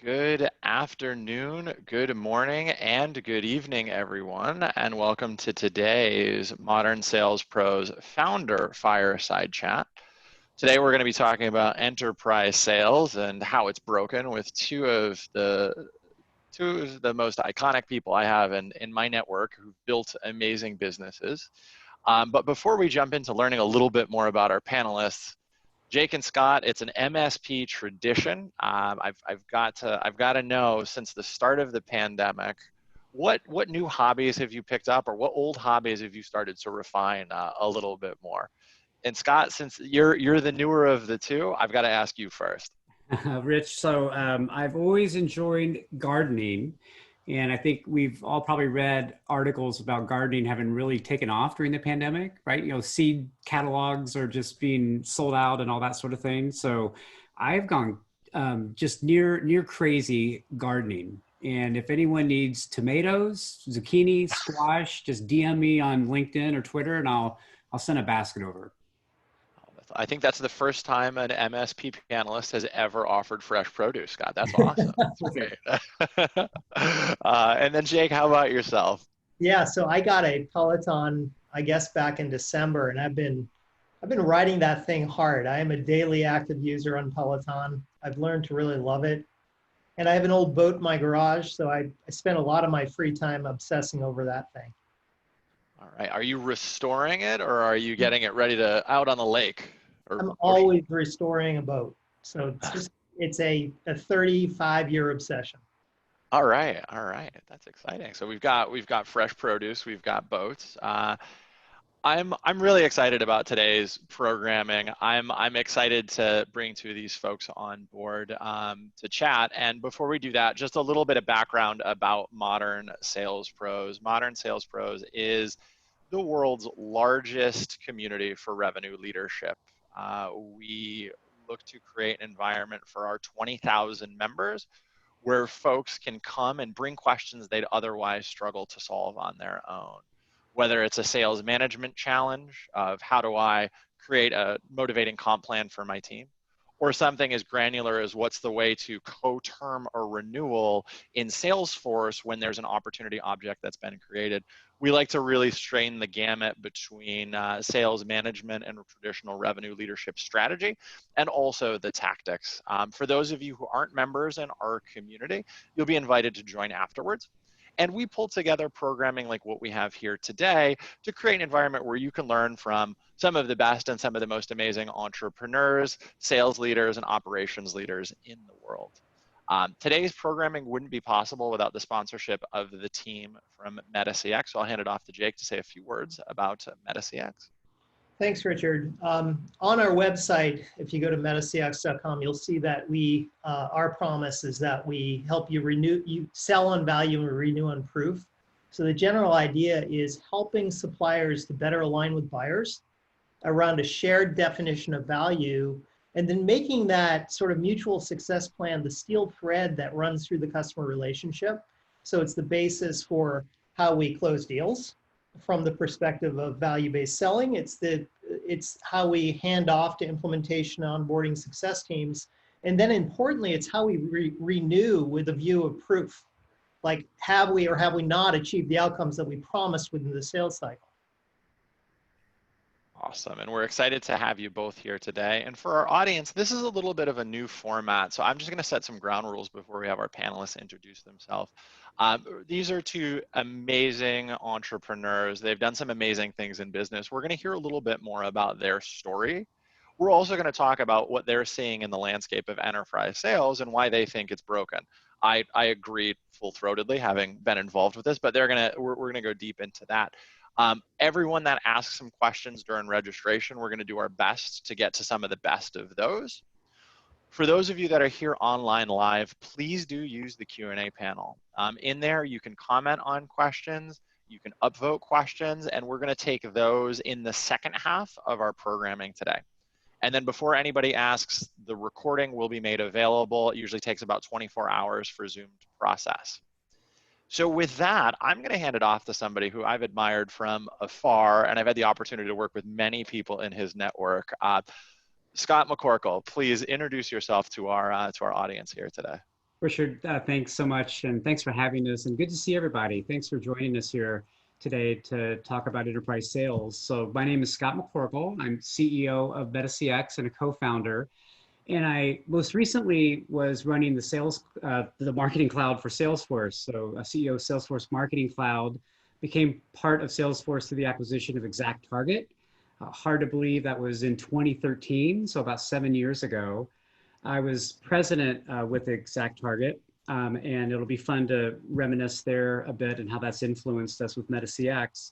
Good afternoon, good morning, and good evening, everyone, and welcome to today's Modern Sales Pros Founder Fireside Chat. Today, we're going to be talking about enterprise sales and how it's broken with two of the most iconic people I have in my network who've built amazing businesses. But before we jump into learning a little bit more about our panelists, Jake and Scott, it's an MSP tradition. I've got to know, since the start of the pandemic, what new hobbies have you picked up, or what old hobbies have you started to refine a little bit more? And Scott, since you're the newer of the two, I've got to ask you first. Rich, so I've always enjoyed gardening, and I think we've all probably read articles about gardening having really taken off during the pandemic, right? You know, seed catalogs are just being sold out and all that sort of thing. So I've gone just near crazy gardening. And if anyone needs tomatoes, zucchini, squash, just DM me on LinkedIn or Twitter, and I'll send a basket over. I think that's the first time an MSP panelist has ever offered fresh produce, Scott. That's awesome. That's great. And then Jake, how about yourself? Yeah, so I got a Peloton, I guess, back in December, and I've been riding that thing hard. I am a daily active user on Peloton. I've learned to really love it. And I have an old boat in my garage, so I spend a lot of my free time obsessing over that thing. All right. Are you restoring it, or are you getting it ready to out on the lake? I'm always restoring a boat. So it's a 35-year obsession. All right, that's exciting. So we've got fresh produce, we've got boats. I'm really excited about today's programming. I'm excited to bring two of these folks on board to chat. And before we do that, just a little bit of background about Modern Sales Pros. Modern Sales Pros is the world's largest community for revenue leadership. We look to create an environment for our 20,000 members where folks can come and bring questions they'd otherwise struggle to solve on their own. Whether it's a sales management challenge of how do I create a motivating comp plan for my team, or something as granular as what's the way to co-term a renewal in Salesforce when there's an opportunity object that's been created. We like to really strain the gamut between sales management and traditional revenue leadership strategy, and also the tactics. For those of you who aren't members in our community, you'll be invited to join afterwards. And we pull together programming like what we have here today to create an environment where you can learn from some of the best and some of the most amazing entrepreneurs, sales leaders, and operations leaders in the world. Today's programming wouldn't be possible without the sponsorship of the team from MetaCX. So I'll hand it off to Jake to say a few words about MetaCX. Thanks, Richard. On our website, if you go to metacx.com, you'll see that our promise is that we help you sell on value and renew on proof. So the general idea is helping suppliers to better align with buyers around a shared definition of value, and then making that sort of mutual success plan the steel thread that runs through the customer relationship. So it's the basis for how we close deals. From the perspective of value-based selling, it's how we hand off to implementation, onboarding, success teams, and then importantly, it's how we renew with a view of proof. Like, have we or have we not achieved the outcomes that we promised within the sales cycle? Awesome, and we're excited to have you both here today. And for our audience, this is a little bit of a new format, so I'm just going to set some ground rules before we have our panelists introduce themselves. These are two amazing entrepreneurs. They've done some amazing things in business. We're going to hear a little bit more about their story. We're also going to talk about what they're seeing in the landscape of enterprise sales and why they think it's broken. I agree full-throatedly, having been involved with this, but we're going to go deep into that. Everyone that asks some questions during registration, we're going to do our best to get to some of the best of those. For those of you that are here online live, please do use the Q&A panel. In there, you can comment on questions, you can upvote questions, and we're going to take those in the second half of our programming today. And then before anybody asks, the recording will be made available. It usually takes about 24 hours for Zoom to process. So with that, I'm going to hand it off to somebody who I've admired from afar, and I've had the opportunity to work with many people in his network. Scott McCorkle, please introduce yourself to our audience here today. Richard, thanks so much, and thanks for having us, and good to see everybody. Thanks for joining us here today to talk about enterprise sales. So my name is Scott McCorkle. I'm CEO of MetaCX and a co-founder. And I most recently was running the marketing cloud for Salesforce. So a CEO of Salesforce Marketing Cloud, became part of Salesforce through the acquisition of ExactTarget. Hard to believe that was in 2013, so about 7 years ago. I was president with ExactTarget, and it'll be fun to reminisce there a bit and how that's influenced us with MetaCX.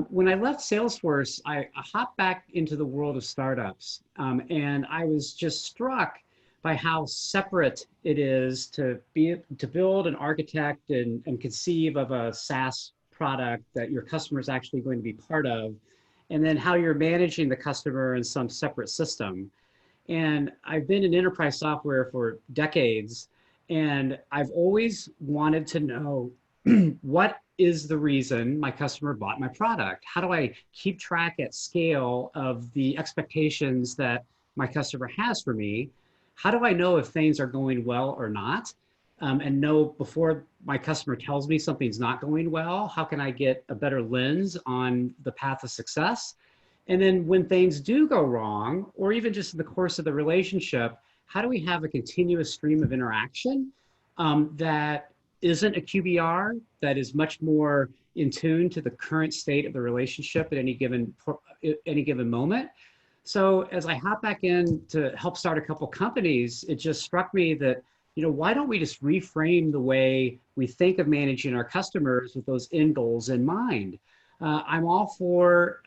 When I left Salesforce, I hopped back into the world of startups, and I was just struck by how separate it is to build and architect and conceive of a SaaS product that your customer is actually going to be part of, and then how you're managing the customer in some separate system. And I've been in enterprise software for decades, and I've always wanted to know what is the reason my customer bought my product? How do I keep track at scale of the expectations that my customer has for me? How do I know if things are going well or not? And know before my customer tells me something's not going well, how can I get a better lens on the path of success? And then when things do go wrong, or even just in the course of the relationship, how do we have a continuous stream of interaction that isn't a QBR, that is much more in tune to the current state of the relationship at any given moment? So as I hop back in to help start a couple companies, it just struck me that, why don't we just reframe the way we think of managing our customers with those end goals in mind? I'm all for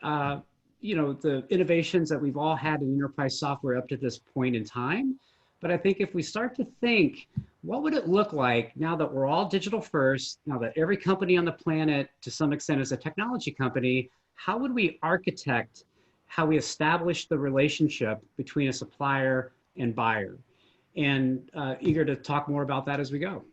the innovations that we've all had in enterprise software up to this point in time. But I think if we start to think, what would it look like now that we're all digital first, now that every company on the planet to some extent is a technology company, how would we architect how we establish the relationship between a supplier and buyer? And eager to talk more about that as we go.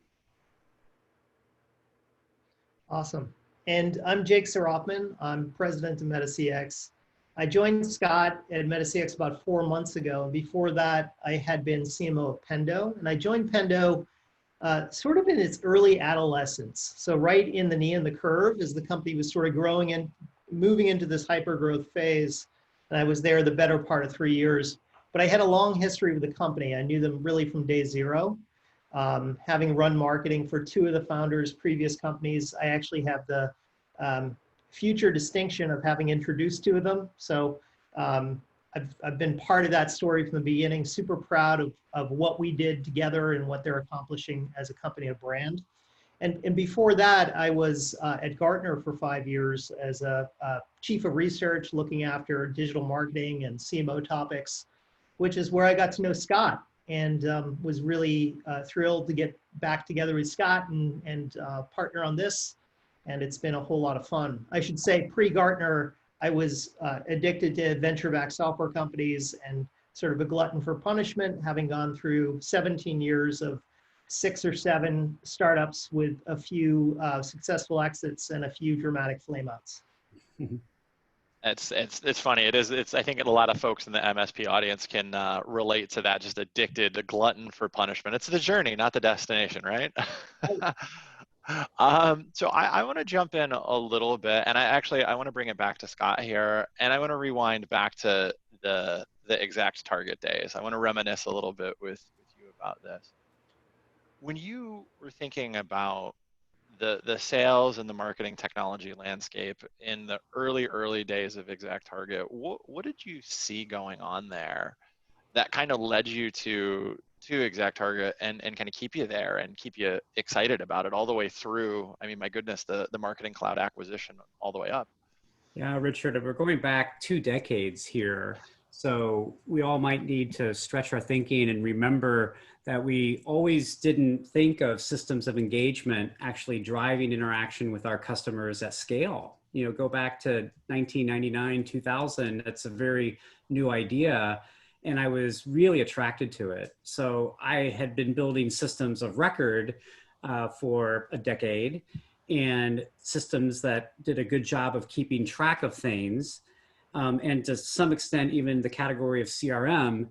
Awesome. And I'm Jake Saroffman. I'm president of MetaCX. I joined Scott at MetaCX about 4 months ago. And before that, I had been CMO of Pendo. And I joined Pendo sort of in its early adolescence. So right in the knee of the curve as the company was sort of growing and moving into this hyper growth phase. And I was there the better part of 3 years. But I had a long history with the company. I knew them really from day zero. Having run marketing for 2 of the founders' previous companies, I actually have the future distinction of having introduced 2 of them. So I've been part of that story from the beginning, super proud of what we did together and what they're accomplishing as a company of brand. And before that, I was at Gartner for 5 years as a chief of research looking after digital marketing and CMO topics, which is where I got to know Scott and was really thrilled to get back together with Scott and partner on this. And it's been a whole lot of fun. I should say pre-Gartner, I was addicted to venture-backed software companies and sort of a glutton for punishment, having gone through 17 years of 6 or 7 startups with a few successful exits and a few dramatic flameouts. It's funny. I think a lot of folks in the MSP audience can relate to that. Just addicted, a glutton for punishment. It's the journey, not the destination, right? So I want to jump in a little bit, and I want to bring it back to Scott here, and I want to rewind back to the ExactTarget days. I want to reminisce a little bit with you about this. When you were thinking about the sales and the marketing technology landscape in the early days of ExactTarget, what did you see going on there that kind of led you to ExactTarget and kind of keep you there and keep you excited about it all the way through? I mean, my goodness, the marketing cloud acquisition all the way up. Yeah, Richard, we're going back 2 decades here. So we all might need to stretch our thinking and remember that we always didn't think of systems of engagement actually driving interaction with our customers at scale. Go back to 1999, 2000, that's a very new idea. And I was really attracted to it. So I had been building systems of record for a decade, and systems that did a good job of keeping track of things. And to some extent, even the category of CRM,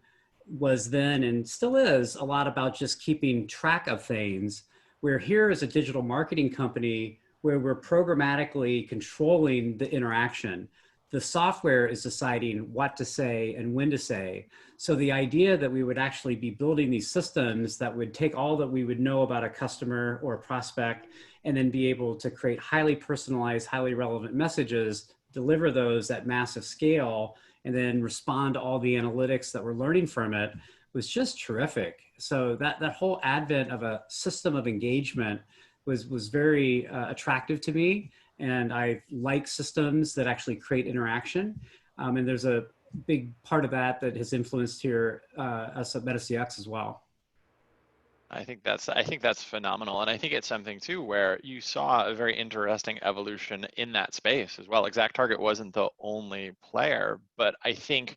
was then and still is a lot about just keeping track of things, where here is a digital marketing company where we're programmatically controlling the interaction. The software is deciding what to say and when to say. So the idea that we would actually be building these systems that would take all that we would know about a customer or a prospect and then be able to create highly personalized, highly relevant messages, deliver those at massive scale, and then respond to all the analytics that we're learning from it was just terrific. So that whole advent of a system of engagement was very attractive to me. And I like systems that actually create interaction. And there's a big part of that has influenced here us at MetaCX as well. I think that's phenomenal, and I think it's something too where you saw a very interesting evolution in that space as well. ExactTarget wasn't the only player, but I think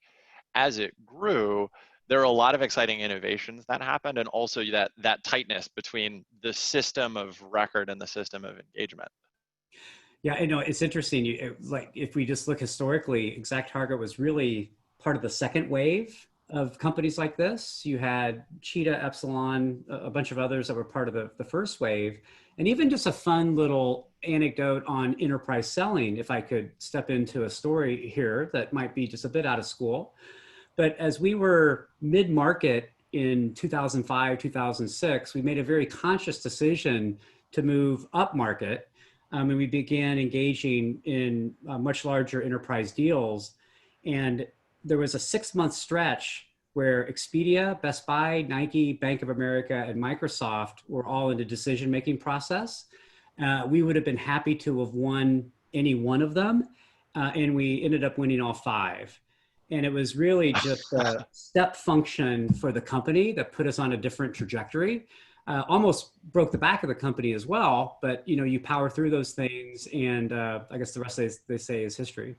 as it grew, there are a lot of exciting innovations that happened, and also that tightness between the system of record and the system of engagement. Yeah, I know it's interesting. Like if we just look historically, ExactTarget was really part of the second wave of companies like this. You had Cheetah, Epsilon, a bunch of others that were part of the first wave. And even just a fun little anecdote on enterprise selling, if I could step into a story here that might be just a bit out of school. But as we were mid-market in 2005, 2006, we made a very conscious decision to move up market. And we began engaging in much larger enterprise deals. And there was a 6-month stretch where Expedia, Best Buy, Nike, Bank of America, and Microsoft were all in the decision-making process. We would have been happy to have won any one of them. And we ended up winning all 5. And it was really just a step function for the company that put us on a different trajectory. Almost broke the back of the company as well, but you power through those things, and I guess the rest they say is history.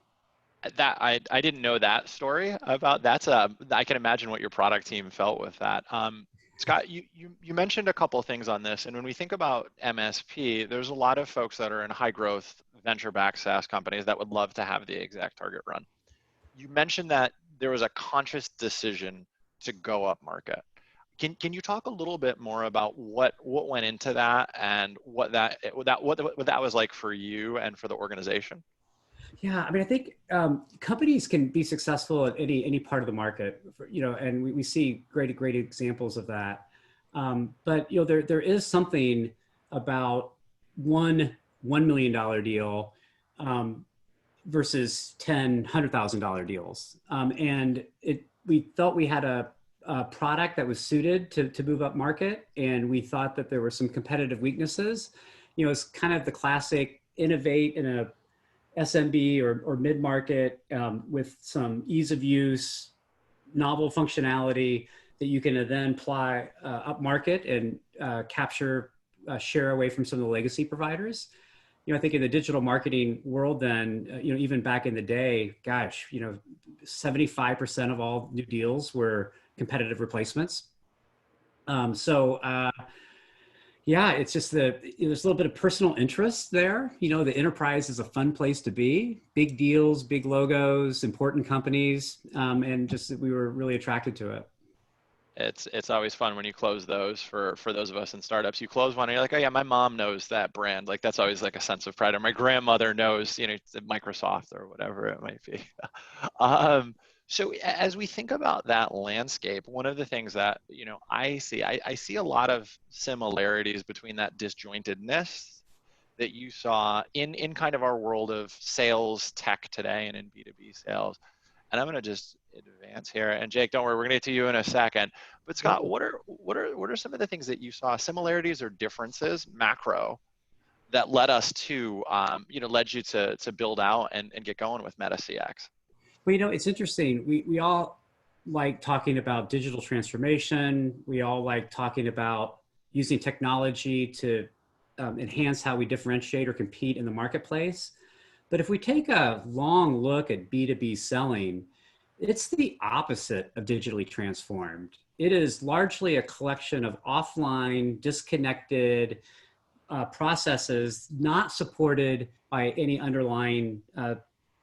That I didn't know that story about that. I can imagine what your product team felt with that. Scott, you mentioned a couple of things on this, and when we think about MSP, there's a lot of folks that are in high growth venture-backed SaaS companies that would love to have the ExactTarget run. You mentioned that there was a conscious decision to go up market. Can you talk a little bit more about what went into that and what that was like for you and for the organization? Yeah, I mean, I think companies can be successful at any part of the market, and we see great examples of that. But there is something about $1 million deal versus $100,000 deals, and we felt we had a product that was suited to move up market, and we thought that there were some competitive weaknesses. It's kind of the classic innovate in a SMB or mid-market with some ease of use, novel functionality that you can then apply up market and capture share away from some of the legacy providers. I think in the digital marketing world then, even back in the day, gosh, 75% of all new deals were competitive replacements. Yeah, it's just there's a little bit of personal interest there. The enterprise is a fun place to be. Big deals, big logos, important companies, and just we were really attracted to it. It's always fun when you close those for those of us in startups. You close one and you're like, oh yeah, my mom knows that brand. Like that's always like a sense of pride. Or my grandmother knows, Microsoft or whatever it might be. So as we think about that landscape, one of the things that I see a lot of similarities between that disjointedness that you saw in kind of our world of sales tech today and in B2B sales. And I'm going to just advance here. And Jake, don't worry, we're going to get to you in a second. But Scott, what are some of the things that you saw, similarities or differences, macro, that led us to, led you to build out and get going with MetaCX? Well, it's interesting. We all like talking about digital transformation. We all like talking about using technology to enhance how we differentiate or compete in the marketplace. But if we take a long look at B2B selling, it's the opposite of digitally transformed. It is largely a collection of offline, disconnected processes not supported by any underlying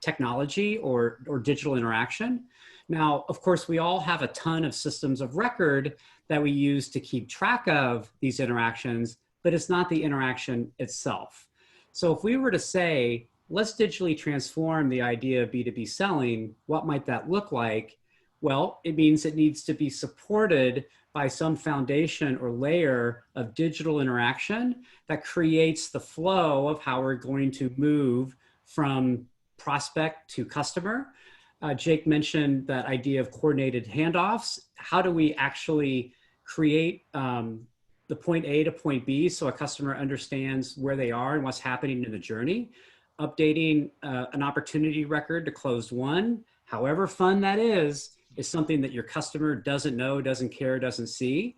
technology or digital interaction. Now, of course, we all have a ton of systems of record that we use to keep track of these interactions, but it's not the interaction itself. So if we were to say, let's digitally transform the idea of B2B selling, what might that look like? Well, it means it needs to be supported by some foundation or layer of digital interaction that creates the flow of how we're going to move from prospect to customer. Jake mentioned that idea of coordinated handoffs. How do we actually create the point A to point B so a customer understands where they are and what's happening in the journey? Updating an opportunity record to closed won, however fun that is something that your customer doesn't know, doesn't care, doesn't see.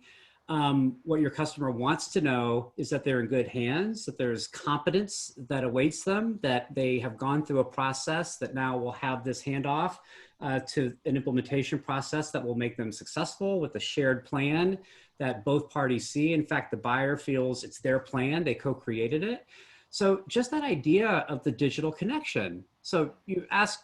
What your customer wants to know is that they're in good hands, that there's competence that awaits them, that they have gone through a process that now will have this handoff to an implementation process that will make them successful with a shared plan that both parties see. In fact, the buyer feels it's their plan, they co-created it. So just that idea of the digital connection. So you ask,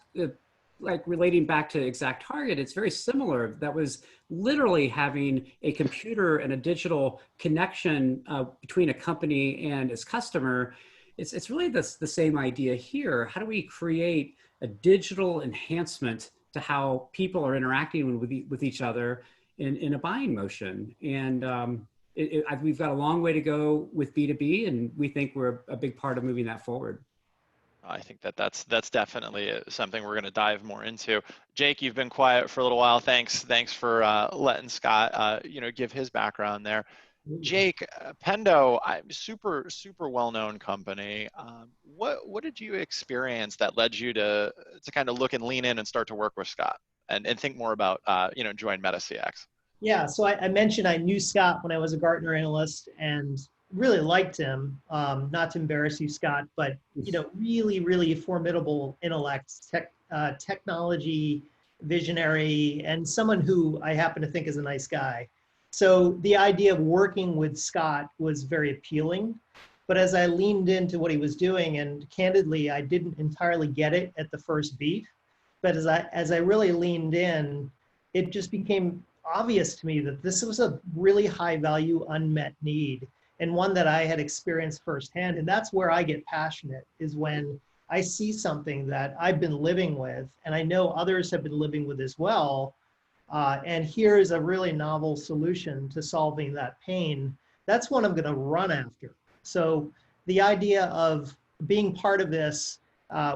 like relating back to Exact Target, it's very similar. That was literally having a computer and a digital connection between a company and its customer. It's really the same idea here. How do we create a digital enhancement to how people are interacting with each other in a buying motion? And we've got a long way to go with B2B, and we think we're a big part of moving that forward. I think that's definitely something we're going to dive more into. Jake, you've been quiet for a little while. Thanks for letting Scott give his background there. Jake, Pendo, super well-known company. What did you experience that led you to kind of look and lean in and start to work with Scott and think more about join MetaCX? Yeah, so I mentioned I knew Scott when I was a Gartner analyst and really liked him. Not to embarrass you, Scott, but really formidable intellect, technology visionary, and someone who I happen to think is a nice guy. So the idea of working with Scott was very appealing. But as I leaned into what he was doing, and candidly, I didn't entirely get it at the first beat. But as I really leaned in, it just became obvious to me that this was a really high value unmet need, and one that I had experienced firsthand. And that's where I get passionate, is when I see something that I've been living with, and I know others have been living with as well. And here's a really novel solution to solving that pain. That's what I'm going to run after. So the idea of being part of this,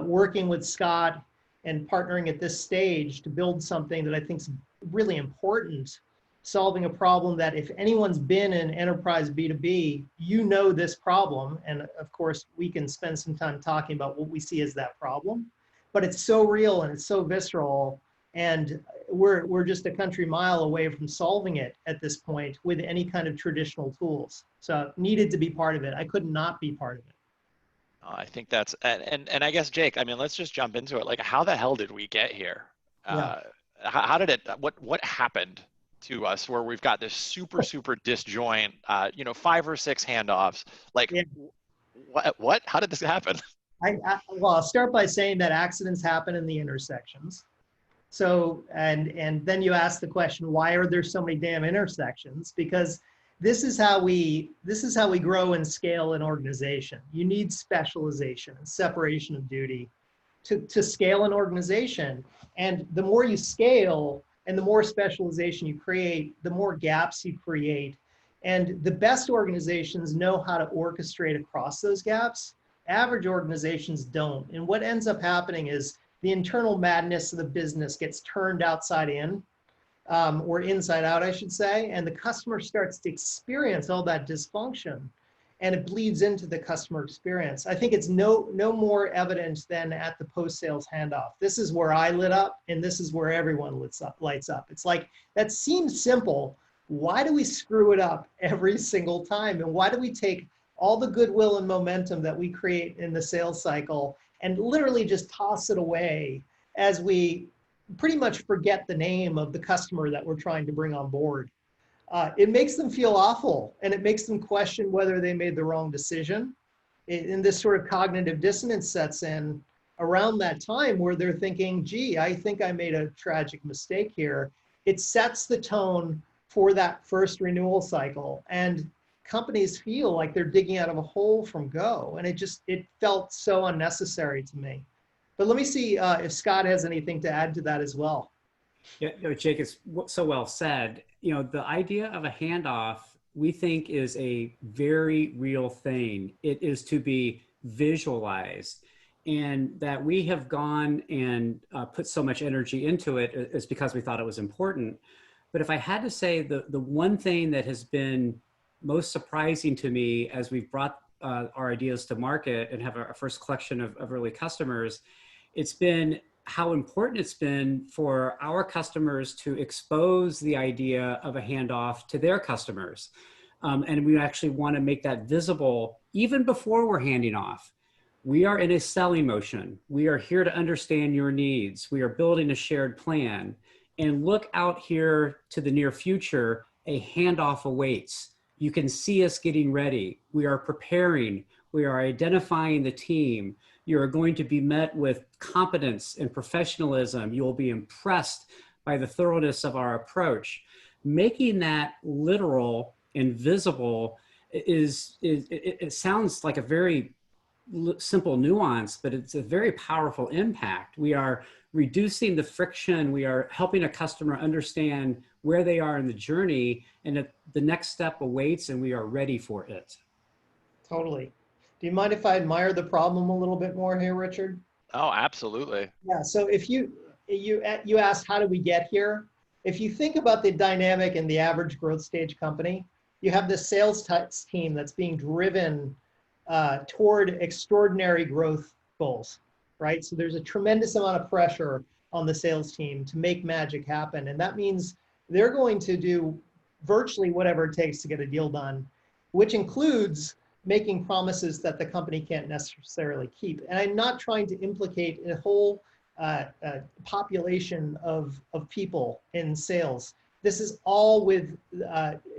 working with Scott and partnering at this stage to build something that I think is really important, solving a problem that if anyone's been in enterprise B2B, this problem. And of course, we can spend some time talking about what we see as that problem, but it's so real and it's so visceral. And we're just a country mile away from solving it at this point with any kind of traditional tools. So needed to be part of it. I could not be part of it. I think that's, and I guess, Jake, I mean, let's just jump into it. Like, how the hell did we get here? Yeah. How did it, what happened to us where we've got this super disjoint, 5 or 6 handoffs? Like, yeah. What, how did this happen? Well, I'll start by saying that accidents happen in the intersections. So, and then you ask the question, why are there so many damn intersections? Because this is how we grow and scale an organization. You need specialization and separation of duty to scale an organization. And the more you scale and the more specialization you create, the more gaps you create. And the best organizations know how to orchestrate across those gaps. Average organizations don't. And what ends up happening is the internal madness of the business gets turned outside in, or inside out, I should say, and the customer starts to experience all that dysfunction, and it bleeds into the customer experience. I think it's no more evident than at the post-sales handoff. This is where I lit up, and this is where everyone lights up. It's like, that seems simple. Why do we screw it up every single time? And why do we take all the goodwill and momentum that we create in the sales cycle and literally just toss it away as we pretty much forget the name of the customer that we're trying to bring on board? It makes them feel awful, and it makes them question whether they made the wrong decision. And this sort of cognitive dissonance sets in. around that time where they're thinking, gee, I think I made a tragic mistake here. It sets the tone for that first renewal cycle. And companies feel like they're digging out of a hole from go. And it felt so unnecessary to me. But let me see if Scott has anything to add to that as well. Yeah, no, Jake, it's so well said. The idea of a handoff, we think, is a very real thing. It is to be visualized. And that we have gone and put so much energy into it is because we thought it was important. But if I had to say the one thing that has been most surprising to me as we've brought our ideas to market and have our first collection of early customers, it's been how important it's been for our customers to expose the idea of a handoff to their customers. And we actually want to make that visible even before we're handing off. We are in a selling motion. We are here to understand your needs. We are building a shared plan. And look out here to the near future, a handoff awaits. You can see us getting ready. We are preparing. We are identifying the team. You are going to be met with competence and professionalism. You will be impressed by the thoroughness of our approach. Making that literal and visible it sounds like a very simple nuance, but it's a very powerful impact. We are reducing the friction. We are helping a customer understand where they are in the journey, and that the next step awaits, and we are ready for it. Totally. Do you mind if I admire the problem a little bit more here, Richard? Oh, absolutely. Yeah. So if you asked, how do we get here? If you think about the dynamic in the average growth stage company, you have the sales team that's being driven toward extraordinary growth goals, right? So there's a tremendous amount of pressure on the sales team to make magic happen. And that means they're going to do virtually whatever it takes to get a deal done, which includes making promises that the company can't necessarily keep. And I'm not trying to implicate a whole population of people in sales. This is all with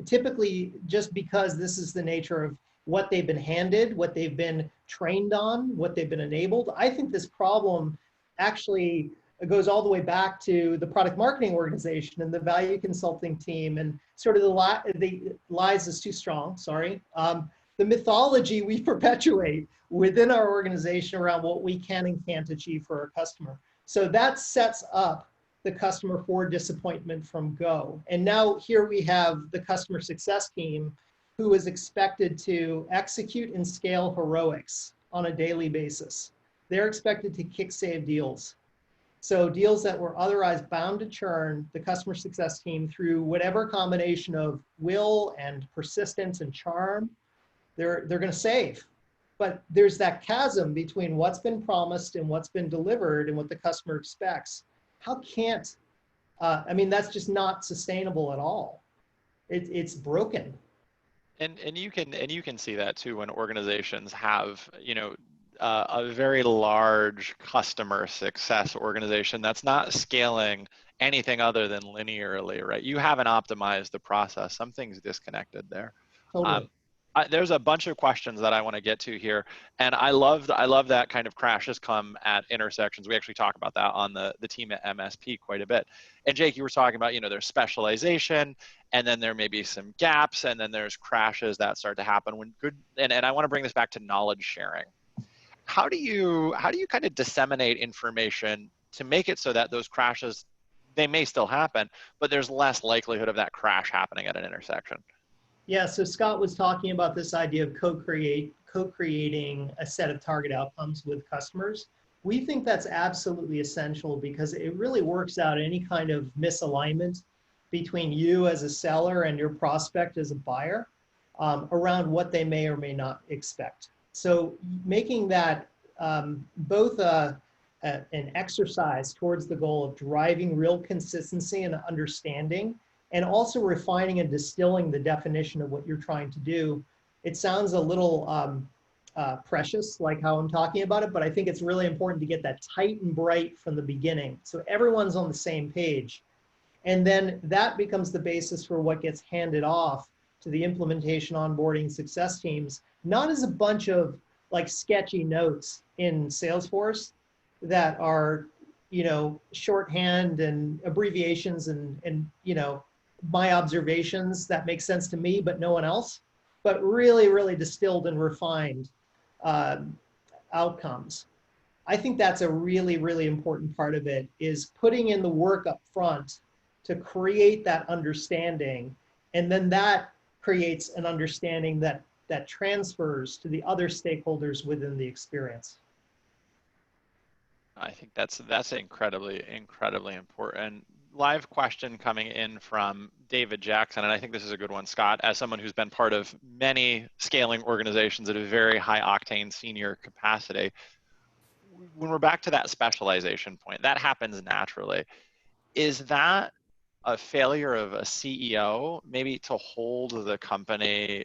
typically just because this is the nature of what they've been handed, what they've been trained on, what they've been enabled. I think this problem actually goes all the way back to the product marketing organization and the value consulting team, and sort of the lies is too strong, sorry. The mythology we perpetuate within our organization around what we can and can't achieve for our customer. So that sets up the customer for disappointment from go. And now here we have the customer success team who is expected to execute and scale heroics on a daily basis. They're expected to kick save deals. So deals that were otherwise bound to churn, the customer success team, through whatever combination of will and persistence and charm, they're going to save. But there's that chasm between what's been promised and what's been delivered and what the customer expects. How can't, I mean, that's just not sustainable at all. It's broken. And you can see that too when organizations have, a very large customer success organization that's not scaling anything other than linearly, right? You haven't optimized the process. Something's disconnected there. Totally. There's a bunch of questions that I want to get to here, and I love that kind of crashes come at intersections. We actually talk about that on the team at MSP quite a bit. And Jake, you were talking about, there's specialization, and then there may be some gaps, and then there's crashes that start to happen when good. And I want to bring this back to knowledge sharing. How do you kind of disseminate information to make it so that those crashes, they may still happen, but there's less likelihood of that crash happening at an intersection? Yeah, so Scott was talking about this idea of co-creating a set of target outcomes with customers. We think that's absolutely essential because it really works out any kind of misalignment between you as a seller and your prospect as a buyer around what they may or may not expect. So making that both an exercise towards the goal of driving real consistency and understanding, and also refining and distilling the definition of what you're trying to do. It sounds a little precious, like how I'm talking about it, but I think it's really important to get that tight and bright from the beginning, so everyone's on the same page. And then that becomes the basis for what gets handed off to the implementation, onboarding, success teams, not as a bunch of like sketchy notes in Salesforce, that are, shorthand and abbreviations and my observations that make sense to me, but no one else, but really, really distilled and refined outcomes. I think that's a really, really important part of it, is putting in the work up front to create that understanding. And then that creates an understanding that transfers to the other stakeholders within the experience. I think that's incredibly important. Live question coming in from David Jackson, and I think this is a good one, Scott, as someone who's been part of many scaling organizations at a very high octane senior capacity. When we're back to that specialization point, that happens naturally. Is that a failure of a CEO maybe to hold the company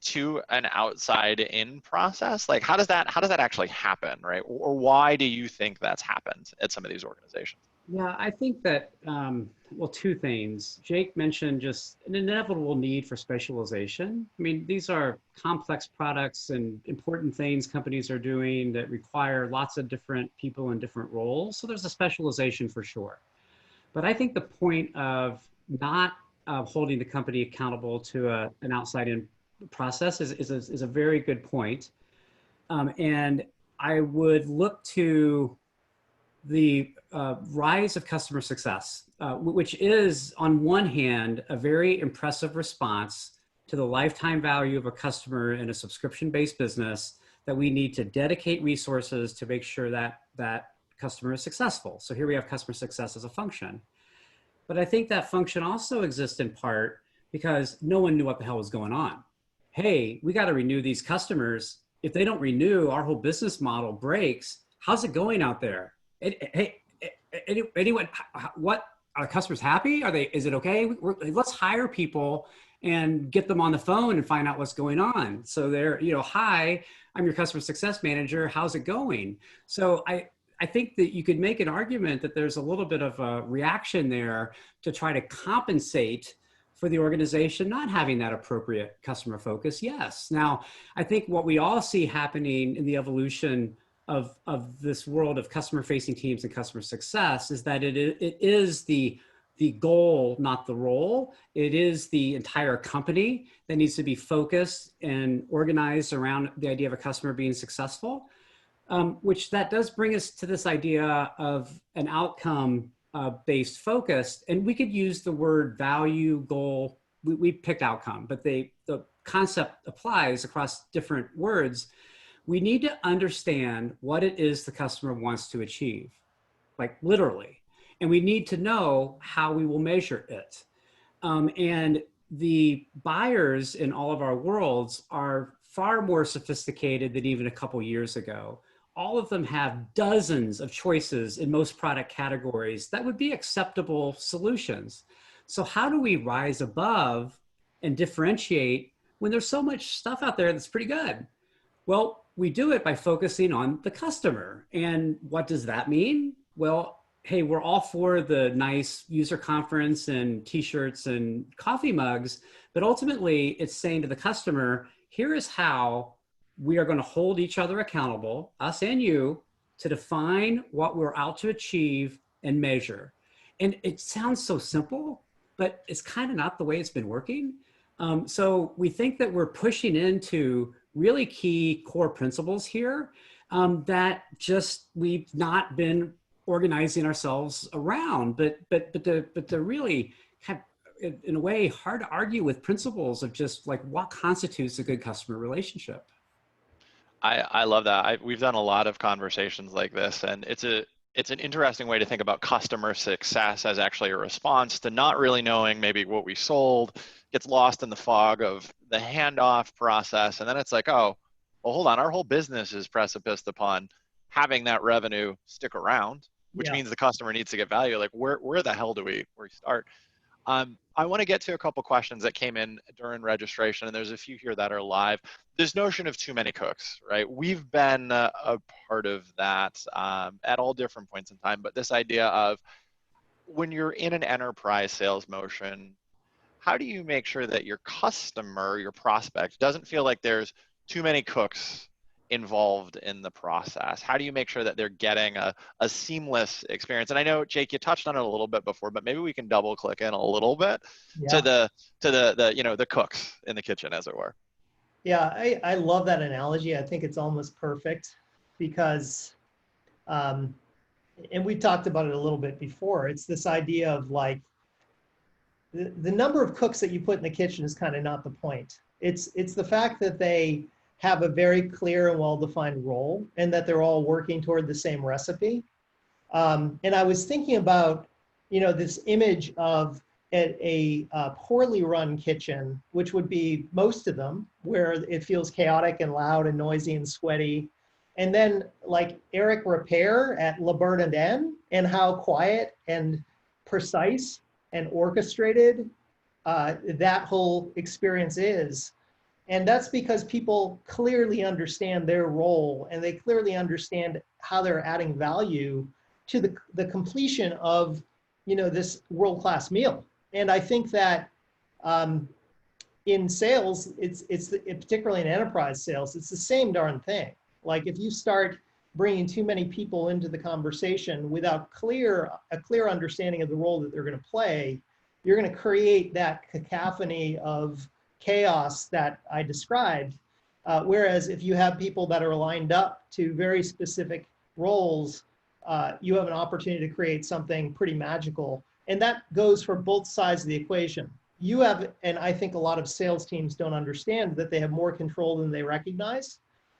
to an outside-in process? Like, how does that actually happen, right? Or why do you think that's happened at some of these organizations? Yeah, I think that, well, two things. Jake mentioned just an inevitable need for specialization. I mean, these are complex products and important things companies are doing that require lots of different people in different roles. So there's a specialization for sure. But I think the point of not holding the company accountable to an outside-in process is a very good point. And I would look to the rise of customer success, which is on one hand, a very impressive response to the lifetime value of a customer in a subscription-based business, that we need to dedicate resources to make sure that that customer is successful. So here we have customer success as a function. But I think that function also exists in part because no one knew what the hell was going on. Hey, we got to renew these customers. If they don't renew, our whole business model breaks. How's it going out there? Hey, anyone, what, are customers happy? Is it okay? Let's hire people and get them on the phone and find out what's going on. So they're, hi, I'm your customer success manager. How's it going? So I think that you could make an argument that there's a little bit of a reaction there to try to compensate for the organization not having that appropriate customer focus. Yes. Now, I think what we all see happening in the evolution of this world of customer-facing teams and customer success is that it is the goal, not the role. It is the entire company that needs to be focused and organized around the idea of a customer being successful. Which that does bring us to this idea of an outcome-based focus. And we could use the word value, goal. We picked outcome, but the concept applies across different words. We need to understand what it is the customer wants to achieve, like literally. And we need to know how we will measure it. And the buyers in all of our worlds are far more sophisticated than even a couple years ago. All of them have dozens of choices in most product categories that would be acceptable solutions. So how do we rise above and differentiate when there's so much stuff out there that's pretty good? Well, we do it by focusing on the customer. And what does that mean? Well, hey, we're all for the nice user conference and t-shirts and coffee mugs, but ultimately it's saying to the customer, here is how we are going to hold each other accountable, us and you, to define what we're out to achieve and measure. And it sounds so simple, but it's kind of not the way it's been working. So we think that we're pushing into really key core principles here that just we've not been organizing ourselves around, but they're really kind of, in a way, hard to argue with principles of just like what constitutes a good customer relationship. I love that. We've done a lot of conversations like this, and it's an interesting way to think about customer success as actually a response to not really knowing maybe what we sold, gets lost in the fog of the handoff process. And then it's like, oh, well, hold on, our whole business is precipiced upon having that revenue stick around, which means the customer needs to get value. Like where the hell do we start? I want to get to a couple questions that came in during registration, and there's a few here that are live. This notion of too many cooks, right? We've been a part of that at all different points in time, but this idea of when you're in an enterprise sales motion, how do you make sure that your customer, your prospect, doesn't feel like there's too many cooks involved in the process? How do you make sure that they're getting a seamless experience? And I know, Jake, you touched on it a little bit before, but maybe we can double click in a little bit to Yeah. the cooks in the kitchen, as it were. Yeah, I love that analogy. I think it's almost perfect because, and we talked about it a little bit before, it's this idea of like, the number of cooks that you put in the kitchen is kind of not the point. It's the fact that they have a very clear and well-defined role and that they're all working toward the same recipe. And I was thinking about, this image of a poorly run kitchen, which would be most of them, where it feels chaotic and loud and noisy and sweaty. And then like Eric Repair at Le Bernardin, and how quiet and precise and orchestrated that whole experience is. And that's because people clearly understand their role and they clearly understand how they're adding value to the completion of, this world-class meal. And I think that in sales, particularly in enterprise sales, it's the same darn thing. Like if you start bringing too many people into the conversation without a clear understanding of the role that they're going to play, you're going to create that cacophony of chaos that I described. Whereas if you have people that are lined up to very specific roles, you have an opportunity to create something pretty magical. And that goes for both sides of the equation. You have, and I think a lot of sales teams don't understand that they have more control than they recognize.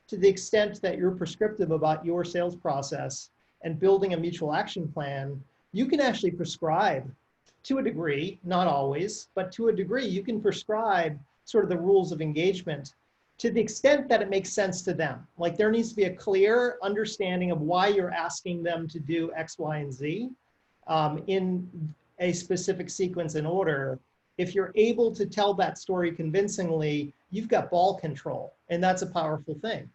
To the extent that you're prescriptive about your sales process and building a mutual action plan, you can actually prescribe to a degree, not always, but to a degree, you can prescribe sort of the rules of engagement to the extent that it makes sense to them. Like there needs to be a clear understanding of why you're asking them to do X, Y, and Z in a specific sequence and order. If you're able to tell that story convincingly, you've got ball control, and that's a powerful thing.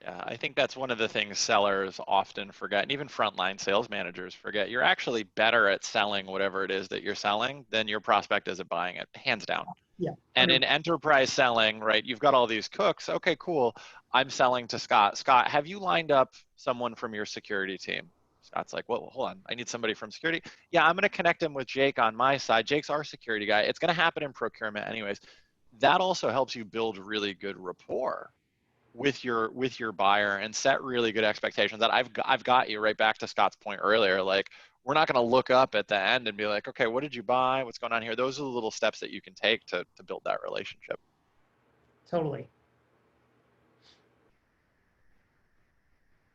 Yeah, I think that's one of the things sellers often forget, and even frontline sales managers forget. You're actually better at selling whatever it is that you're selling than your prospect is at buying it, hands down. Yeah. And in enterprise selling, right, you've got all these cooks. Okay, cool. I'm selling to Scott. Scott, have you lined up someone from your security team? Scott's like, well, hold on. I need somebody from security. Yeah, I'm going to connect him with Jake on my side. Jake's our security guy. It's going to happen in procurement anyways. That also helps you build really good rapport with your buyer and set really good expectations. That I've got you, right back to Scott's point earlier. Like, we're not going to look up at the end and be like, okay, what did you buy? What's going on here? Those are the little steps that you can take to build that relationship. Totally.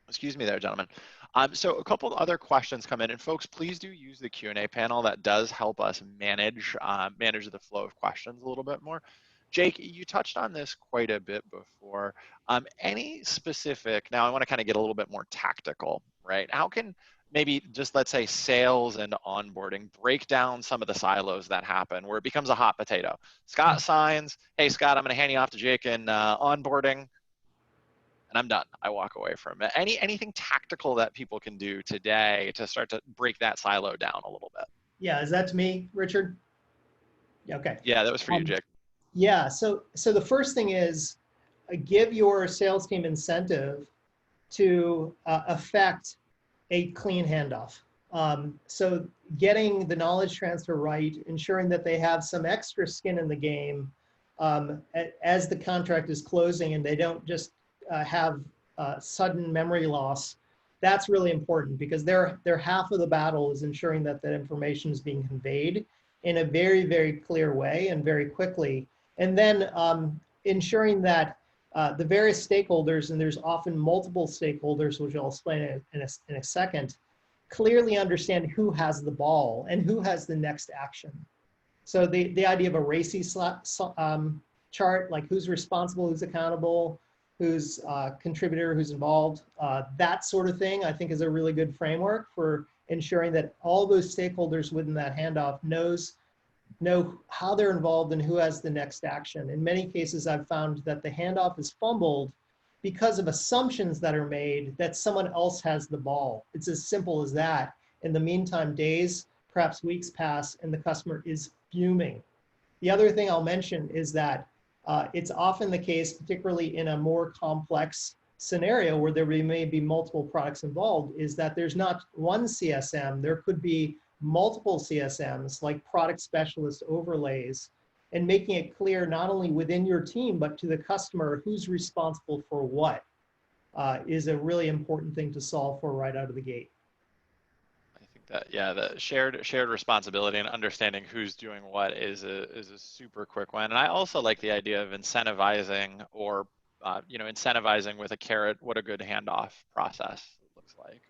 Excuse me there, gentlemen. So a couple of other questions come in, and folks, please do use the Q&A panel. That does help us manage the flow of questions a little bit more. Jake, you touched on this quite a bit before. Any specific, now I want to kind of get a little bit more tactical, right? How can maybe just, let's say, sales and onboarding break down some of the silos that happen where it becomes a hot potato? Scott signs, hey, Scott, I'm going to hand you off to Jake in onboarding, and I'm done. I walk away from it. Anything tactical that people can do today to start to break that silo down a little bit? Yeah, is that to me, Richard? Okay. Yeah, that was for you, Jake. Yeah, so the first thing is give your sales team incentive to affect a clean handoff. So getting the knowledge transfer right, ensuring that they have some extra skin in the game as the contract is closing and they don't just have sudden memory loss. That's really important because their half of the battle is ensuring that that information is being conveyed in a very, very clear way and very quickly. And then ensuring that the various stakeholders, and there's often multiple stakeholders, which I'll explain in a second, clearly understand who has the ball and who has the next action. So the idea of a RACI chart, like who's responsible, who's accountable, who's contributor, who's involved, that sort of thing, I think is a really good framework for ensuring that all those stakeholders within that handoff know how they're involved and who has the next action. In many cases, I've found that the handoff is fumbled because of assumptions that are made that someone else has the ball. It's as simple as that. In the meantime, days, perhaps weeks pass and the customer is fuming. The other thing I'll mention is that It's often the case, particularly in a more complex scenario where there may be multiple products involved, is that there's not one CSM, there could be multiple CSMs, like product specialist overlays, and making it clear not only within your team, but to the customer who's responsible for what is a really important thing to solve for right out of the gate. I think that, yeah, the shared responsibility and understanding who's doing what is a super quick one. And I also like the idea of incentivizing or incentivizing with a carrot what a good handoff process looks like.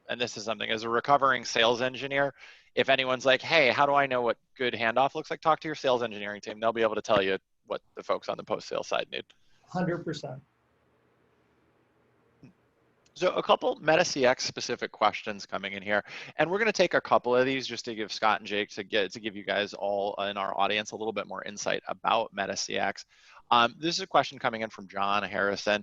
And this is something as a recovering sales engineer, if anyone's like, hey, how do I know what good handoff looks like? Talk to your sales engineering team. They'll be able to tell you what the folks on the post-sales side need. 100%. So a couple MetaCX specific questions coming in here, and we're going to take a couple of these just to give Scott and Jake to give you guys all in our audience a little bit more insight about MetaCX. This is a question coming in from John Harrison.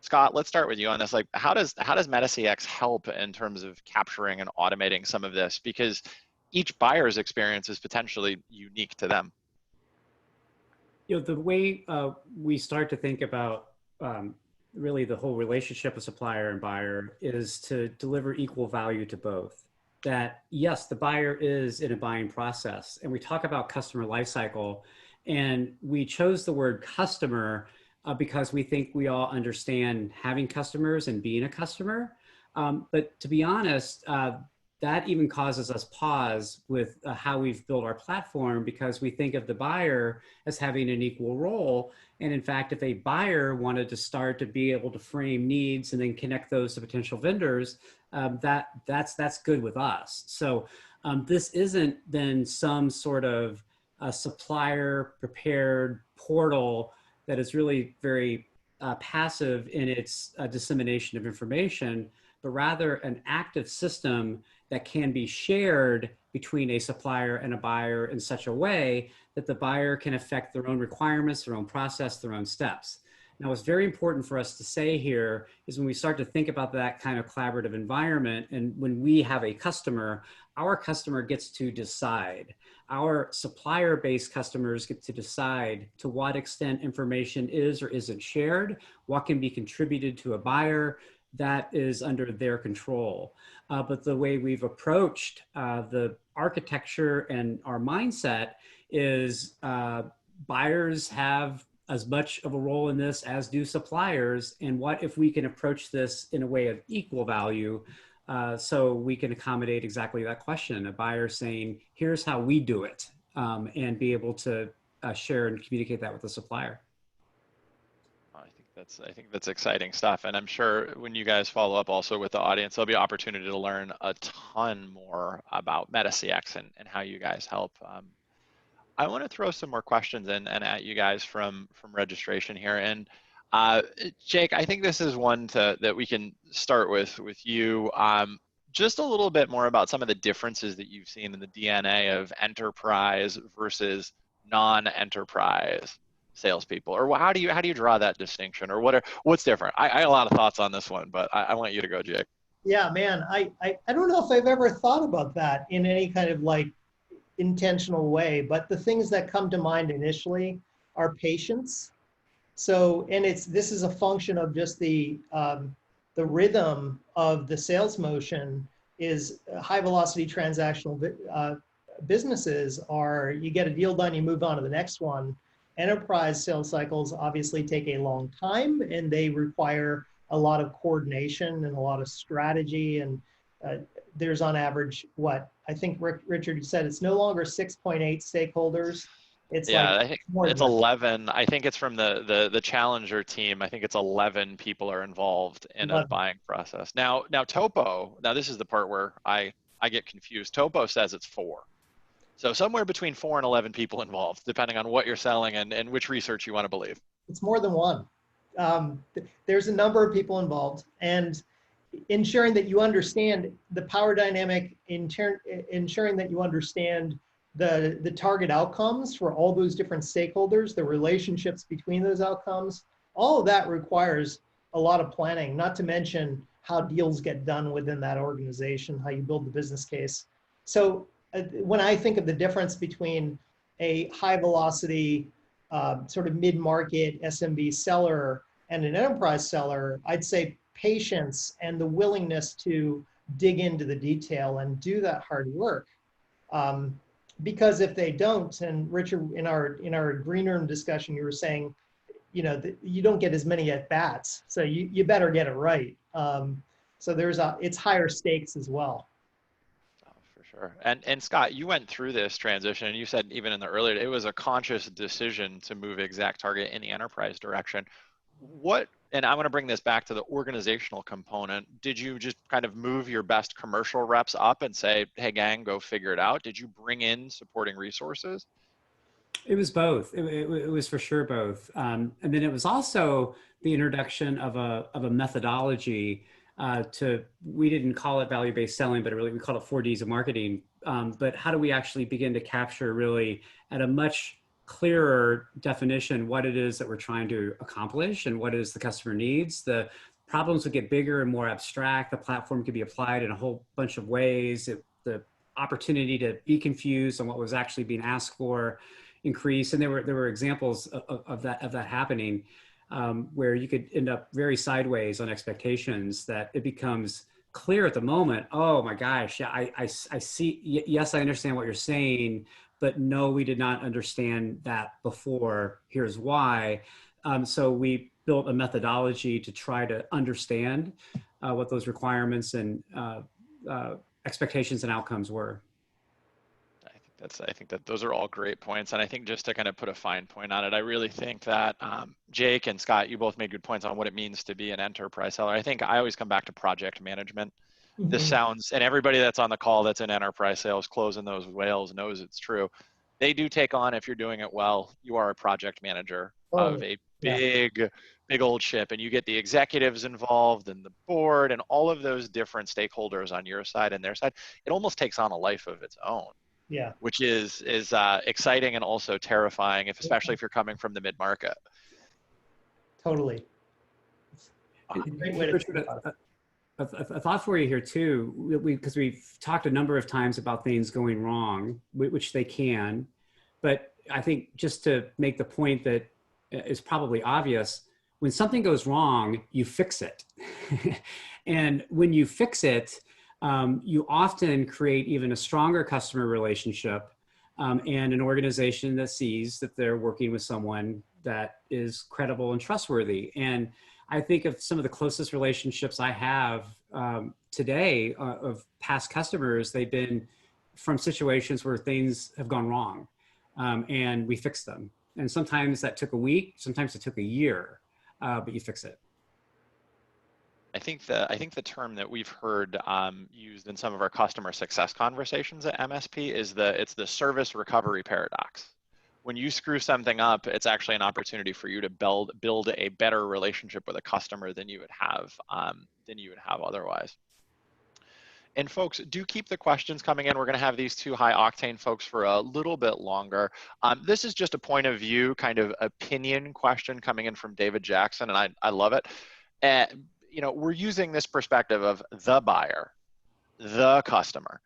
Scott, let's start with you on this. Like, how does MetaCX help in terms of capturing and automating some of this? Because each buyer's experience is potentially unique to them. The way we start to think about really the whole relationship of supplier and buyer is to deliver equal value to both. That yes, the buyer is in a buying process, and we talk about customer lifecycle, and we chose the word customer because we think we all understand having customers and being a customer. But to be honest, that even causes us pause with how we've built our platform, because we think of the buyer as having an equal role. And in fact, if a buyer wanted to start to be able to frame needs and then connect those to potential vendors, that's good with us. So this isn't then some sort of supplier prepared portal that is really very passive in its dissemination of information, but rather an active system that can be shared between a supplier and a buyer in such a way that the buyer can affect their own requirements, their own process, their own steps. Now, what's very important for us to say here is when we start to think about that kind of collaborative environment, and when we have a customer, our customer gets to decide. Our supplier-based customers get to decide to what extent information is or isn't shared, what can be contributed to a buyer. That is under their control. But the way we've approached the architecture and our mindset is buyers have as much of a role in this as do suppliers. And what if we can approach this in a way of equal value so we can accommodate exactly that question, a buyer saying, here's how we do it, and be able to share and communicate that with the supplier. I think that's exciting stuff. And I'm sure when you guys follow up also with the audience, there'll be opportunity to learn a ton more about MetaCX and how you guys help. I want to throw some more questions in and at you guys from registration here. And Jake, I think this is one that we can start with you. Just a little bit more about some of the differences that you've seen in the DNA of enterprise versus non-enterprise salespeople, or how do you draw that distinction, or what's different? I have a lot of thoughts on this one, but I want you to go, Jake. Yeah, man, I don't know if I've ever thought about that in any kind of like intentional way, but the things that come to mind initially are patience. So, and this is a function of just the rhythm of the sales motion. Is high velocity transactional businesses are, you get a deal done, you move on to the next one. Enterprise sales cycles obviously take a long time, and they require a lot of coordination and a lot of strategy. And there's on average, what I think Richard said, it's no longer 6.8 stakeholders. It's I think it's 11. I think it's from the challenger team. I think it's 11 people are involved in a buying process. Now Topo. Now this is the part where I get confused. Topo says it's 4. So somewhere between 4 and 11 people involved, depending on what you're selling and which research you want to believe. It's more than one. There's a number of people involved, and ensuring that you understand the power dynamic, ensuring that you understand the target outcomes for all those different stakeholders, the relationships between those outcomes, all of that requires a lot of planning, not to mention how deals get done within that organization, how you build the business case. So when I think of the difference between a high velocity sort of mid-market SMB seller and an enterprise seller, I'd say patience and the willingness to dig into the detail and do that hard work. Because if they don't, and Richard, in our green room discussion, you were saying, you know, you don't get as many at bats, so you better get it right. So it's higher stakes as well. Oh, for sure. And Scott, you went through this transition, and you said even in the earlier, it was a conscious decision to move ExactTarget in the enterprise direction. And I want to bring this back to the organizational component. Did you just kind of move your best commercial reps up and say, hey gang, go figure it out? Did you bring in supporting resources? It was both. It was for sure both. And then it was also the introduction of a methodology we didn't call it value-based selling, but we called it 4Ds of marketing. But how do we actually begin to capture really at a much clearer definition what it is that we're trying to accomplish and what it is the customer needs? The problems would get bigger and more abstract. The platform could be applied in a whole bunch of ways. The opportunity to be confused on what was actually being asked for increased. And there were examples of that happening, where you could end up very sideways on expectations, that it becomes clear at the moment, oh my gosh, yeah, I see, yes, I understand what you're saying, but no, we did not understand that before. Here's why. So we built a methodology to try to understand what those requirements and expectations and outcomes were. I think that those are all great points. And I think just to kind of put a fine point on it, I really think that Jake and Scott, you both made good points on what it means to be an enterprise seller. I think I always come back to project management. Mm-hmm. This sounds, and everybody that's on the call that's in enterprise sales, closing those whales, knows it's true. They do take on, if you're doing it well, you are a project manager of a big old ship, and you get the executives involved and the board and all of those different stakeholders on your side and their side. It almost takes on a life of its own. Yeah, which is exciting and also terrifying, especially if you're coming from the mid-market. Totally. Richard, a thought for you here too, because we've talked a number of times about things going wrong, which they can, but I think just to make the point that is probably obvious, when something goes wrong, you fix it. And when you fix it, you often create even a stronger customer relationship and an organization that sees that they're working with someone that is credible and trustworthy. And I think of some of the closest relationships I have today of past customers, they've been from situations where things have gone wrong and we fixed them. And sometimes that took a week, sometimes it took a year, but you fix it. I think the term that we've heard used in some of our customer success conversations at MSP is it's the service recovery paradox. When you screw something up, it's actually an opportunity for you to build a better relationship with a customer than you would have otherwise. And folks, do keep the questions coming in. We're going to have these two high octane folks for a little bit longer. This is just a point of view, kind of opinion question coming in from David Jackson, and I love it. You know, we're using this perspective of the buyer, the customer,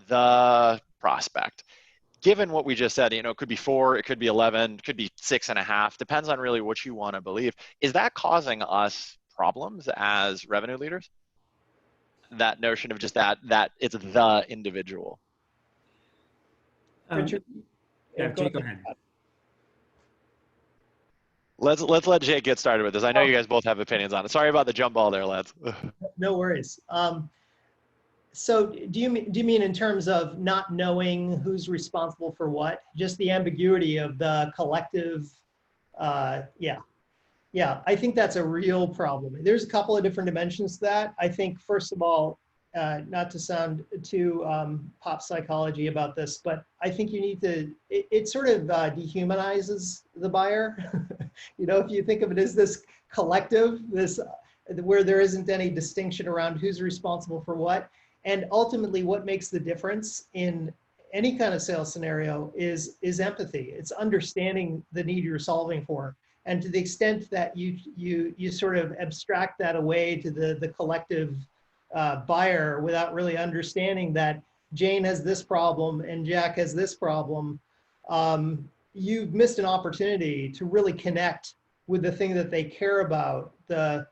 the prospect. Given what we just said, you know, it could be 4, it could be 11, it could be 6.5, depends on really what you want to believe. Is that causing us problems as revenue leaders? That notion of just that it's the individual. Richard? Yeah, Jake, go ahead. Let's let Jake get started with this. I know you guys both have opinions on it. Sorry about the jump ball there, lads. No worries. So do you mean in terms of not knowing who's responsible for what? Just the ambiguity of the collective? Yeah, I think that's a real problem. There's a couple of different dimensions to that. I think, first of all, not to sound too pop psychology about this, but I think you need to, it sort of dehumanizes the buyer. You know, if you think of it as this collective, where there isn't any distinction around who's responsible for what. And ultimately what makes the difference in any kind of sales scenario is empathy. It's understanding the need you're solving for. And to the extent that you sort of abstract that away to the collective buyer without really understanding that Jane has this problem and Jack has this problem, you've missed an opportunity to really connect with the thing that they care about, the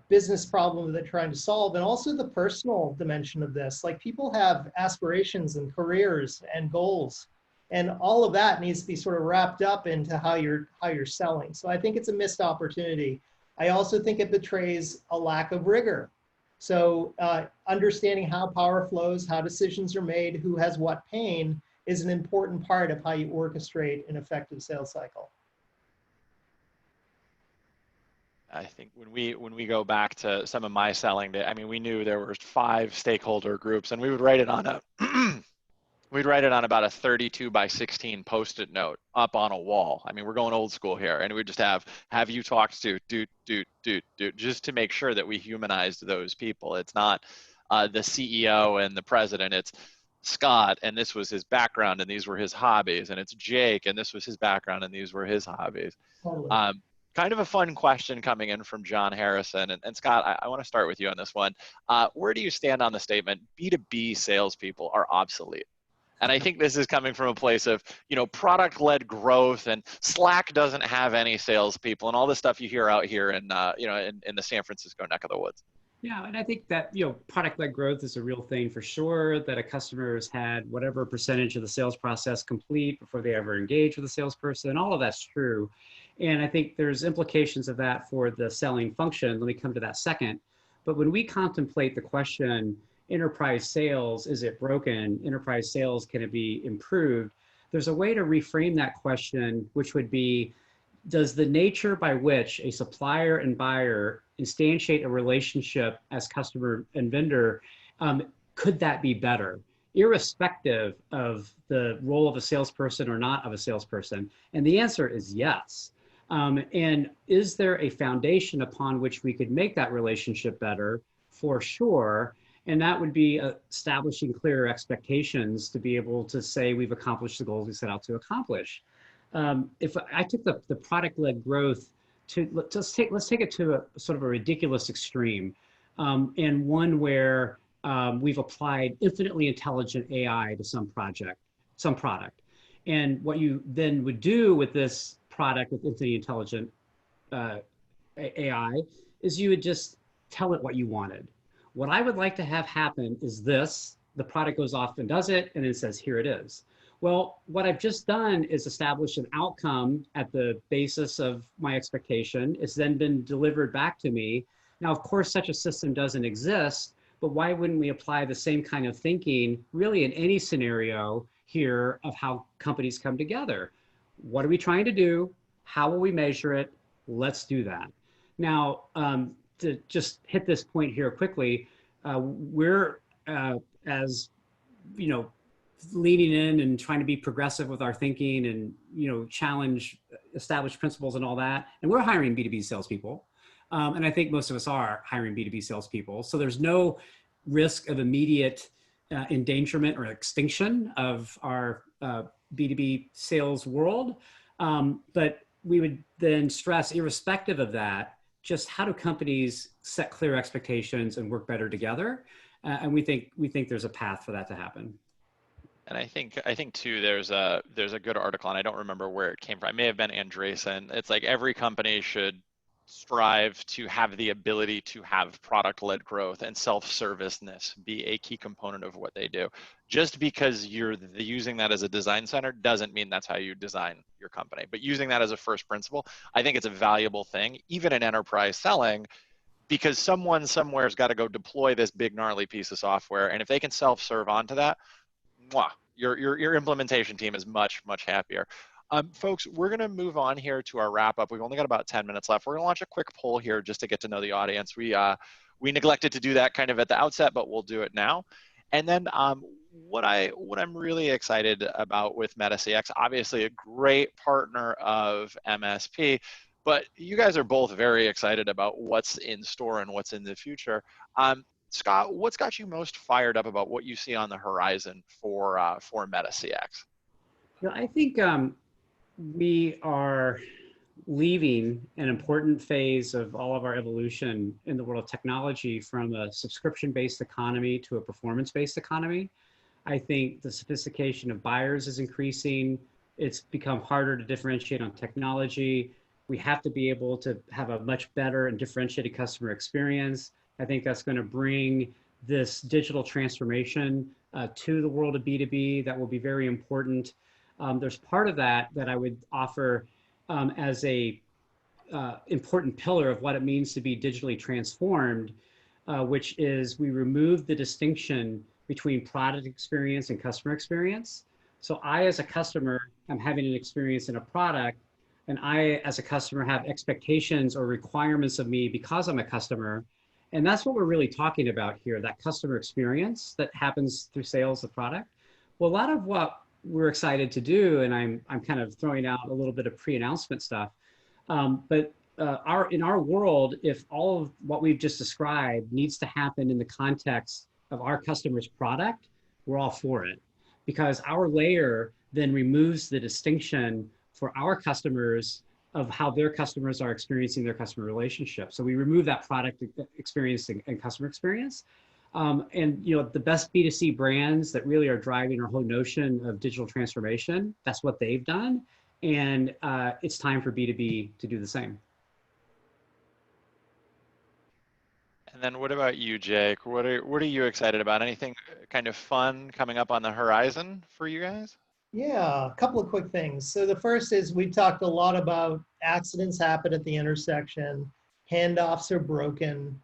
business problem that they're trying to solve, and also the personal dimension of this. Like, people have aspirations and careers and goals, and all of that needs to be sort of wrapped up into how you're selling. So I think it's a missed opportunity. I also think it betrays a lack of rigor. So understanding how power flows, how decisions are made, who has what pain, is an important part of how you orchestrate an effective sales cycle. I think when we go back to some of my selling day, I mean, we knew there were 5 stakeholder groups, and we would write it on a we'd write it on about a 32 by 16 post-it note up on a wall. I mean, we're going old school here, and we just have you talked to do just to make sure that we humanized those people. It's not the CEO and the president. It's Scott, and this was his background, and these were his hobbies, and it's Jake, and this was his background, and these were his hobbies. Totally. Kind of a fun question coming in from John Harrison. And Scott, I want to start with you on this one. Where do you stand on the statement, B2B salespeople are obsolete? And I think this is coming from a place of, product-led growth, and Slack doesn't have any salespeople, and all the stuff you hear out here in, in the San Francisco neck of the woods. Yeah, and I think that, product-led growth is a real thing for sure, that a customer has had whatever percentage of the sales process complete before they ever engage with a salesperson. All of that's true. And I think there's implications of that for the selling function. Let me come to that second. But when we contemplate the question, enterprise sales, is it broken? Enterprise sales, can it be improved? There's a way to reframe that question, which would be, does the nature by which a supplier and buyer instantiate a relationship as customer and vendor, could that be better, irrespective of the role of a salesperson or not of a salesperson? And the answer is yes. And is there a foundation upon which we could make that relationship better? For sure. And that would be establishing clearer expectations to be able to say we've accomplished the goals we set out to accomplish. If I took the product-led growth to, let's take it to a sort of a ridiculous extreme, and one where we've applied infinitely intelligent AI to some product. And what you then would do with this product with infinitely intelligent AI is you would just tell it what you wanted. What I would like to have happen is this: the product goes off and does it, and it says, here it is. Well, what I've just done is establish an outcome at the basis of my expectation. It's then been delivered back to me. Now, of course, such a system doesn't exist, but why wouldn't we apply the same kind of thinking really in any scenario here of how companies come together? What are we trying to do? How will we measure it? Let's do that. Now, to just hit this point here quickly, we're, as leaning in and trying to be progressive with our thinking and, challenge established principles and all that. And we're hiring B2B salespeople. And I think most of us are hiring B2B salespeople. So there's no risk of immediate endangerment or extinction of our B2B sales world. But we would then stress, irrespective of that, just how do companies set clear expectations and work better together? And we think there's a path for that to happen. And I think too, there's a good article, and I don't remember where it came from. It may have been Andreessen. It's like every company should strive to have the ability to have product-led growth and self-serviceness be a key component of what they do. Just because you're using that as a design center doesn't mean that's how you design your company. But using that as a first principle, I think it's a valuable thing, even in enterprise selling, because someone somewhere's got to go deploy this big gnarly piece of software, and if they can self-serve onto that, your implementation team is much, much happier. Folks, we're going to move on here to our wrap up. We've only got about 10 minutes left. We're going to launch a quick poll here just to get to know the audience. We neglected to do that kind of at the outset, but we'll do it now. And then what I'm really excited about with MetaCX, obviously a great partner of MSP, but you guys are both very excited about what's in store and what's in the future. Scott, what's got you most fired up about what you see on the horizon for MetaCX? I think we are leaving an important phase of all of our evolution in the world of technology from a subscription-based economy to a performance-based economy. I think the sophistication of buyers is increasing. It's become harder to differentiate on technology. We have to be able to have a much better and differentiated customer experience. I think that's going to bring this digital transformation to the world of B2B that will be very important. There's part of that that I would offer as a important pillar of what it means to be digitally transformed, which is we remove the distinction between product experience and customer experience. So I, as a customer, am having an experience in a product, and I, as a customer, have expectations or requirements of me because I'm a customer. And that's what we're really talking about here, that customer experience that happens through sales of product. Well, a lot of what we're excited to do, and I'm kind of throwing out a little bit of pre-announcement stuff, but in our world, if all of what we've just described needs to happen in the context of our customer's product, we're all for it. Because our layer then removes the distinction for our customers of how their customers are experiencing their customer relationship. So we remove that product experience and customer experience. And the best B2C brands that really are driving our whole notion of digital transformation, that's what they've done. And it's time for B2B to do the same. And then what about you, Jake? What are you excited about? Anything kind of fun coming up on the horizon for you guys? Yeah, a couple of quick things. So the first is we've talked a lot about accidents happen at the intersection, handoffs are broken.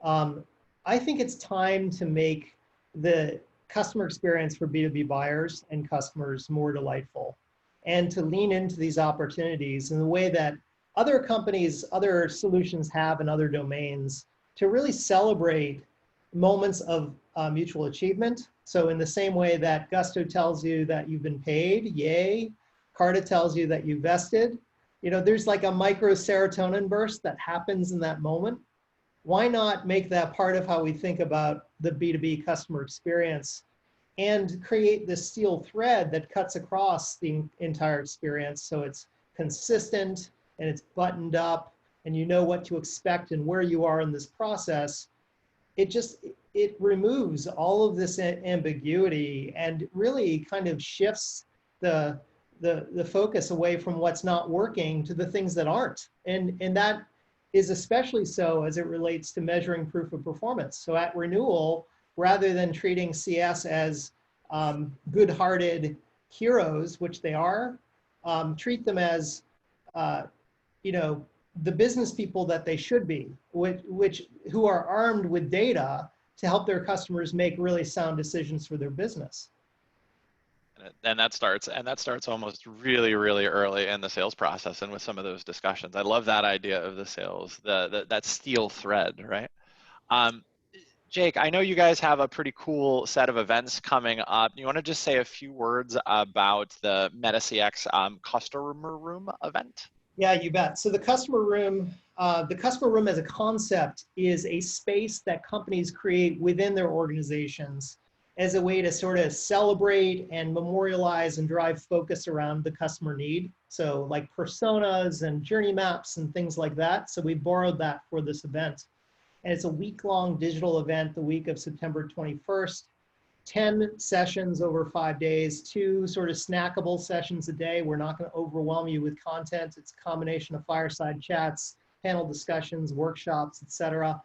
I think it's time to make the customer experience for B2B buyers and customers more delightful, and to lean into these opportunities in the way that other companies, other solutions have in other domains, to really celebrate moments of mutual achievement. So in the same way that Gusto tells you that you've been paid, yay, Carta tells you that you vested, there's like a micro serotonin burst that happens in that moment. Why not make that part of how we think about the B2B customer experience and create this steel thread that cuts across the entire experience, so it's consistent and it's buttoned up and you know what to expect and where you are in this process. It removes all of this ambiguity and really kind of shifts the focus away from what's not working to the things that aren't. And that is especially so as it relates to measuring proof of performance. So at renewal, rather than treating CS as good-hearted heroes, which they are, treat them as the business people that they should be, who are armed with data to help their customers make really sound decisions for their business. And that starts almost really, really early in the sales process and with some of those discussions. I love that idea of the sales, that steel thread, right? Jake, I know you guys have a pretty cool set of events coming up. You want to just say a few words about the MetaCX customer room event? Yeah, you bet. So the customer room as a concept is a space that companies create within their organizations as a way to sort of celebrate and memorialize and drive focus around the customer need. So like personas and journey maps and things like that. So we borrowed that for this event. And it's a week-long digital event the week of September 21st. 10 sessions over 5 days, 2 sort of snackable sessions a day. We're not going to overwhelm you with content. It's a combination of fireside chats, panel discussions, workshops, etc.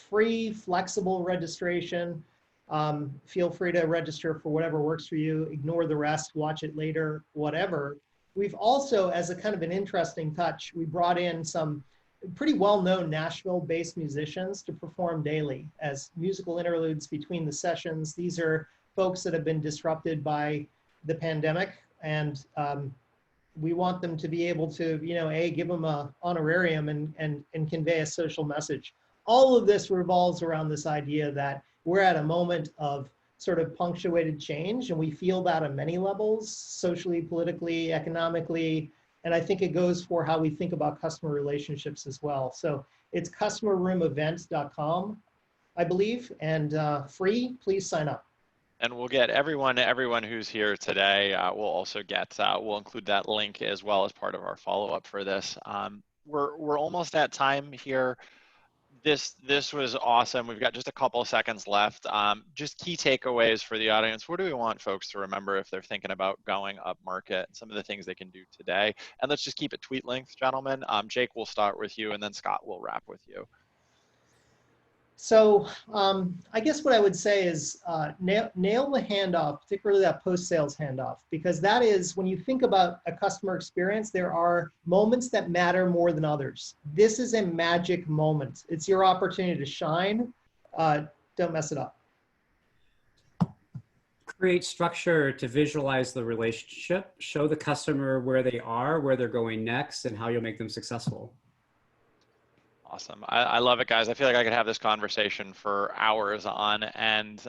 Free, flexible registration. Feel free to register for whatever works for you. Ignore the rest, watch it later, whatever. We've also, as a kind of an interesting touch, we brought in some pretty well-known Nashville-based musicians to perform daily as musical interludes between the sessions. These are folks that have been disrupted by the pandemic, and we want them to be able to, give them an honorarium and convey a social message. All of this revolves around this idea that we're at a moment of sort of punctuated change, and we feel that on many levels, socially, politically, economically, and I think it goes for how we think about customer relationships as well. So it's customerroomevents.com, I believe, and free. Please sign up. And we'll get everyone who's here today. We'll also get we'll include that link as well as part of our follow-up for this. We're almost at time here. This was awesome. We've got just a couple of seconds left. Just key takeaways for the audience. What do we want folks to remember if they're thinking about going up market? Some of the things they can do today. And let's just keep it tweet length, gentlemen. Jake, we'll start with you, and then Scott will wrap with you. So I guess what I would say is nail the handoff, particularly that post-sales handoff, because that is, when you think about a customer experience, there are moments that matter more than others. This is a magic moment. It's your opportunity to shine. Don't mess it up. Create structure to visualize the relationship, show the customer where they are, where they're going next, and how you'll make them successful. Awesome. I love it, guys. I feel like I could have this conversation for hours on. And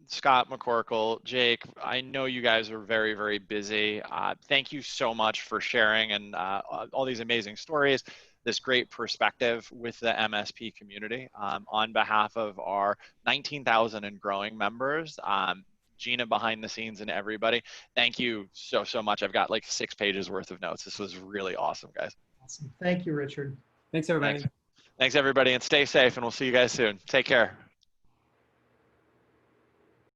Scott McCorkle, Jake, I know you guys are very, very busy. Thank you so much for sharing and all these amazing stories, this great perspective with the MSP community. On behalf of our 19,000 and growing members, Gina behind the scenes and everybody, thank you so much. I've got like 6 pages worth of notes. This was really awesome, guys. Awesome. Thank you, Richard. Thanks, everybody. Thanks, everybody, and stay safe, and we'll see you guys soon. Take care.